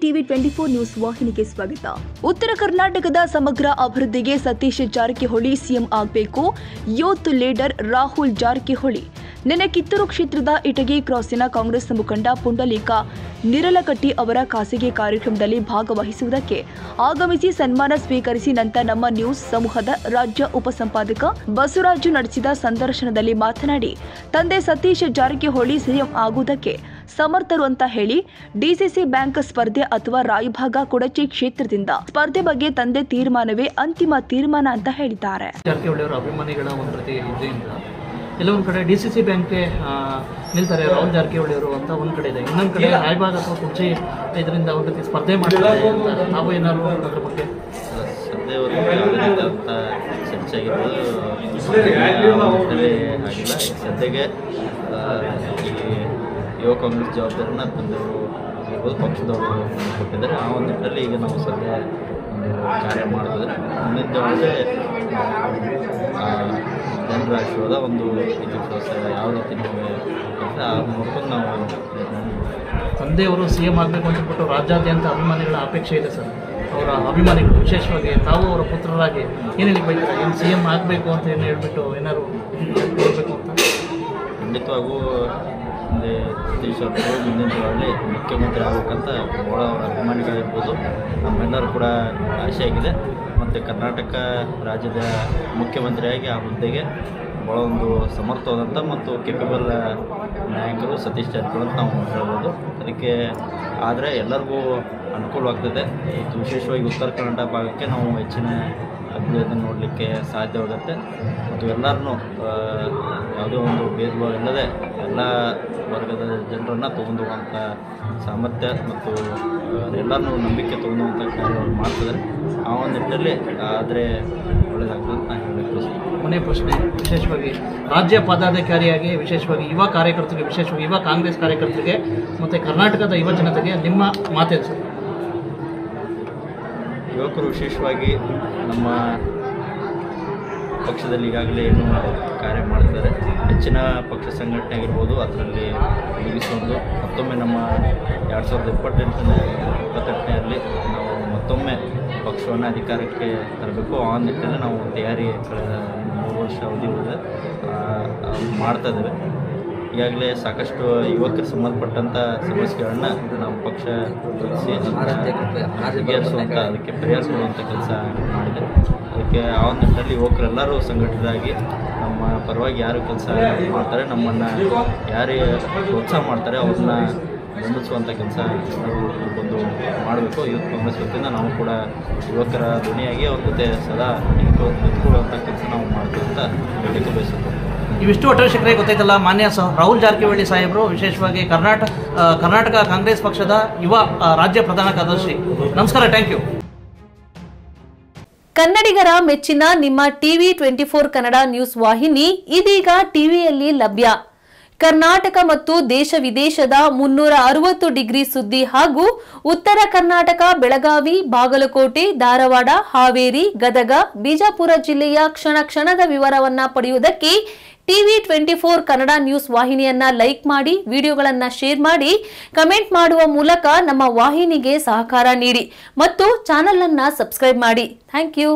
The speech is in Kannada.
ಟಿವಿ 24 ನ್ಯೂಸ್ ವಾಹಿನಿಗೆ ಸ್ವಾಗತ. ಉತ್ತರ ಕರ್ನಾಟಕದ ಸಮಗ್ರ ಅಭಿವೃದ್ಧಿಗೆ ಸತೀಶ್ ಜಾರಕಿಹೊಳಿ ಸಿಎಂ ಆಗಬೇಕು. ಯೂತ್ ಲೀಡರ್ ರಾಹುಲ್ ಜಾರಕಿಹೊಳಿ ನಿನ್ನೆ ಕಿತ್ತೂರು ಕ್ಷೇತ್ರದ ಇಟಗಿ ಕ್ರಾಸಿನ ಕಾಂಗ್ರೆಸ್ ಮುಖಂಡ ಪುಂಡಲೀಕ ನಿರಲಕಟ್ಟಿ ಅವರ ಖಾಸಗಿ ಕಾರ್ಯಕ್ರಮದಲ್ಲಿ ಭಾಗವಹಿಸುವುದಕ್ಕೆ ಆಗಮಿಸಿ ಸನ್ಮಾನ ಸ್ವೀಕರಿಸಿ ನಂತರ ನಮ್ಮ ನ್ಯೂಸ್ ಸಮೂಹದ ರಾಜ್ಯ ಉಪಸಂಪಾದಕ ಬಸವರಾಜು ನಡೆಸಿದ ಸಂದರ್ಶನದಲ್ಲಿ ಮಾತನಾಡಿ, ತಂದೆ ಸತೀಶ್ ಜಾರಕಿಹೊಳಿ ಸಿಎಂ ಆಗುವುದಕ್ಕೆ ಸಮರ್ಥರು ಅಂತ ಹೇಳಿ ಡಿಸಿಸಿ ಬ್ಯಾಂಕ್ ಸ್ಪರ್ಧೆ ಅಥವಾ ರಾಯಭಾಗ ಕೊಡಚಿ ಕ್ಷೇತ್ರದಿಂದ ಸ್ಪರ್ಧೆ ಬಗ್ಗೆ ತಂದೆ ತೀರ್ಮಾನವೇ ಅಂತಿಮ ತೀರ್ಮಾನ ಅಂತ ಹೇಳಿದ್ದಾರೆ. ಜಾರಕಿಹೊಳಿ ಅವರ ಅಭಿಮಾನಿಗಳ ಒಂದು ಪ್ರತಿ ಇದರಿಂದ ಎಲ್ಲೊಂದು ಕಡೆ ಡಿಸಿಸಿ ಬ್ಯಾಂಕ್ಗೆ ನಿಲ್ತಾರೆ ರಾಹುಲ್ ಜಾರಕಿಹೊಳಿ ಅವರು ಅಂತ ಒಂದು ಕಡೆ ಇದೆ, ಇನ್ನೊಂದು ಕಡೆ ರಾಯಭಾಗ ಅಥವಾ ಕೊಚ್ಚಿ ಇದರಿಂದ ಒಂದು ರೀತಿ ಸ್ಪರ್ಧೆ ಮಾಡ್ತಾರೆ ಅಂತ ನಾವು ಏನಾದ್ರು ಅದ್ರ ಬಗ್ಗೆ ಸದ್ಯಕ್ಕೆ ಯುವ ಕಾಂಗ್ರೆಸ್ ಜವಾಬ್ದಾರಿನ ತಂದೆಯವರು ಇರ್ಬೋದು, ಪಕ್ಷದವರು ಕೊಟ್ಟಿದ್ದಾರೆ. ಆ ಒಂದು ನಿಟ್ಟಿನಲ್ಲಿ ಈಗ ನಾವು ಸದ್ಯ ಒಂದು ಕಾರ್ಯ ಮಾಡ್ತಿದ್ರೆ ಮುಂದಿನ ಒಳ್ಳೆ ಜನರ ಆಶೀರ್ವಾದ ಒಂದು ವಿಶ್ವಾಸ ಯಾವ ರೀತಿ ಅಂತ ಆ ನೋಡ್ಕೊಂಡು ನಾವು ತಂದೆಯವರು ಸಿಎಂ ಆಗಬೇಕು ಅಂತ ಬಿಟ್ಟು ರಾಜ್ಯಾದ್ಯಂತ ಅಭಿಮಾನಿಗಳ ಅಪೇಕ್ಷೆ ಇದೆ ಸರ್. ಅವರ ಅಭಿಮಾನಿಗಳು ವಿಶೇಷವಾಗಿ ತಾವು ಅವರ ಪುತ್ರರಾಗಿ ಏನು ಹೇಳಿ ಬೈತಾರೆ, ಏನು ಸಿಎಂ ಆಗಬೇಕು ಅಂತ ಏನು ಹೇಳ್ಬಿಟ್ಟು ಏನಾದ್ರು ಹೇಳ್ಬೇಕು ಅಂತ ಖಂಡಿತವಾಗೂ ಮುಂದೆ ಸತೀಶ್ ಅವರು ಮುಂದಿನ ಒಳ್ಳೆ ಮುಖ್ಯಮಂತ್ರಿ ಆಗಬೇಕಂತ ಭಾಳ ಅವರ ಅಭಿಮಾನಿಗಳಿರ್ಬೋದು, ನಮ್ಮೆಲ್ಲರೂ ಕೂಡ ಆಸೆ ಆಗಿದೆ. ಮತ್ತು ಕರ್ನಾಟಕ ರಾಜ್ಯದ ಮುಖ್ಯಮಂತ್ರಿಯಾಗಿ ಆ ಹುದ್ದೆಗೆ ಭಾಳ ಒಂದು ಸಮರ್ಥವಾದಂಥ ಮತ್ತು ಕೆಪಬಲ್ ನಾಯಕರು ಸತೀಶ್ ಜಾರಕಿಹೊಳಿ ಅಂತ ನಾವು ಹೇಳ್ಬೋದು. ಅದಕ್ಕೆ ಆದರೆ ಎಲ್ಲರಿಗೂ ಅನುಕೂಲವಾಗ್ತದೆ. ವಿಶೇಷವಾಗಿ ಉತ್ತರ ಕನ್ನಡ ಭಾಗಕ್ಕೆ ನಾವು ಹೆಚ್ಚಿನ ಅಭಿವೃದ್ಧಿ ನೋಡಲಿಕ್ಕೆ ಸಾಧ್ಯವಾಗುತ್ತೆ. ಮತ್ತು ಎಲ್ಲರನ್ನೂ ಯಾವುದೋ ಒಂದು ಭೇದ ಭಾವ ಇಲ್ಲದೆ ಎಲ್ಲ ವರ್ಗದ ಜನರನ್ನು ತೊಗೊಂಡೋಗುವಂಥ ಸಾಮರ್ಥ್ಯ ಮತ್ತು ಎಲ್ಲರನ್ನೂ ನಂಬಿಕೆ ತೊಗೊಂಡುವಂಥ ಕಾರ್ಯವನ್ನು ಮಾಡ್ತಿದ್ದಾರೆ. ಆ ಒಂದು ನಿಟ್ಟಿನಲ್ಲಿ ಆದರೆ ಒಳ್ಳೆಯದಾಗ್ತದೆ ಅಂತ ನಾನು ಹೇಳಬೇಕು. ಕೊನೆಯ ಪ್ರಶ್ನೆ, ವಿಶೇಷವಾಗಿ ರಾಜ್ಯ ಪದಾಧಿಕಾರಿಯಾಗಿ ವಿಶೇಷವಾಗಿ ಯುವ ಕಾರ್ಯಕರ್ತರಿಗೆ, ವಿಶೇಷವಾಗಿ ಯುವ ಕಾಂಗ್ರೆಸ್ ಕಾರ್ಯಕರ್ತರಿಗೆ ಮತ್ತು ಕರ್ನಾಟಕದ ಯುವ ಜನತೆಗೆ ನಿಮ್ಮ ಮಾತೇನು ಸರ್? ಯುವಕರು ವಿಶೇಷವಾಗಿ ನಮ್ಮ ಪಕ್ಷದಲ್ಲಿ ಈಗಾಗಲೇ ಏನು ಕಾರ್ಯ ಮಾಡ್ತಾರೆ, ಹೆಚ್ಚಿನ ಪಕ್ಷ ಸಂಘಟನೆ ಆಗಿರ್ಬೋದು, ಅದರಲ್ಲಿ ಮುಗಿಸೊಂದು ಮತ್ತೊಮ್ಮೆ ನಮ್ಮ 2028ರಲ್ಲಿ ನಾವು ಮತ್ತೊಮ್ಮೆ ಪಕ್ಷವನ್ನು ಅಧಿಕಾರಕ್ಕೆ ತರಬೇಕು. ಆ ನಿಟ್ಟಿನಲ್ಲಿ ನಾವು ತಯಾರಿ ಕಳೆದ 3 ವರ್ಷ ಅವಧಿ ಮಾಡ್ತಾ ಇದ್ದೇವೆ. ಈಗಾಗಲೇ ಸಾಕಷ್ಟು ಯುವಕರಿಗೆ ಸಂಬಂಧಪಟ್ಟಂಥ ಸಮಸ್ಯೆಗಳನ್ನ ನಮ್ಮ ಪಕ್ಷ ಬಗೆಹರಿಸುವಂಥ ಅದಕ್ಕೆ ಪರಿಹರಿಸುವಂಥ ಕೆಲಸ ಮಾಡಿದೆ. ಅದಕ್ಕೆ ಆ ಒಂದು ನಿಟ್ಟಿನಲ್ಲಿ ಯುವಕರೆಲ್ಲರೂ ಸಂಘಟಿತರಾಗಿ ನಮ್ಮ ಪರವಾಗಿ ಯಾರು ಕೆಲಸ ಮಾಡ್ತಾರೆ, ನಮ್ಮನ್ನು ಯಾರೇ ಪ್ರೋತ್ಸಾಹ ಮಾಡ್ತಾರೆ ಅವ್ರನ್ನ ಬೆಂಬಲಿಸುವಂಥ ಕೆಲಸ ಬಂದು ಮಾಡಬೇಕು. ಯೂತ್ ಕಾಂಗ್ರೆಸ್ ವತಿಯಿಂದ ನಾವು ಕೂಡ ಯುವಕರ ಧ್ವನಿಯಾಗಿ ಅವ್ರ ಜೊತೆ ಸದಾ ನಿಂತ್ಕೊಳ್ಳುವಂಥ ಕೆಲಸ ನಾವು ಮಾಡ್ತೀವಿ ಅಂತ ಹೇಳಲಿಕ್ಕೆ ಬಯಸುತ್ತೇವೆ. ಇವಿಷ್ಟು ಒಟ್ಟಾರೆ ಶಿಖರಕ್ಕೆ ಗೊತ್ತಾಯ್ತಲ್ಲ, ಮಾನ್ಯ ರಾಹುಲ್ ಜಾರಕಿಹೊಳಿ ಸಾಹೇಬರು ವಿಶೇಷವಾಗಿ ಕರ್ನಾಟಕ ಕಾಂಗ್ರೆಸ್ ಪಕ್ಷದ ಯುವ ರಾಜ್ಯ ಪ್ರಧಾನ ಕಾರ್ಯದರ್ಶಿ. ನಮಸ್ಕಾರ, ಥ್ಯಾಂಕ್ ಯು. ಕನ್ನಡಿಗರ ಮೆಚ್ಚಿನ ನಿಮ್ಮ ಟಿವಿ 24 ಕನ್ನಡ ನ್ಯೂಸ್ ವಾಹಿನಿ ಇದೀಗ ಟಿವಿಯಲ್ಲಿ ಲಭ್ಯ. ಕರ್ನಾಟಕ ಮತ್ತು ದೇಶ ವಿದೇಶದ 360 ಡಿಗ್ರಿ ಸುದ್ದಿ ಹಾಗೂ ಉತ್ತರ ಕರ್ನಾಟಕ, ಬೆಳಗಾವಿ, ಬಾಗಲಕೋಟೆ, ಧಾರವಾಡ, ಹಾವೇರಿ, ಗದಗ, ಬಿಜಾಪುರ ಜಿಲ್ಲೆಯ ಕ್ಷಣ ಕ್ಷಣದ ವಿವರವನ್ನ ಪಡೆಯುವುದಕ್ಕೆ ಟಿವಿ 24 ಕನ್ನಡ ನ್ಯೂಸ್ ವಾಹಿನಿಯನ್ನ ಲೈಕ್ ಮಾಡಿ, ವಿಡಿಯೋಗಳನ್ನ ಶೇರ್ ಮಾಡಿ, ಕಮೆಂಟ್ ಮಾಡುವ ಮೂಲಕ ನಮ್ಮ ವಾಹಿನಿಗೆ ಸಹಕಾರ ನೀಡಿ ಮತ್ತು ಚಾನೆಲ್ ಅನ್ನ ಸಬ್ಸ್ಕ್ರೈಬ್ ಮಾಡಿ. Thank you.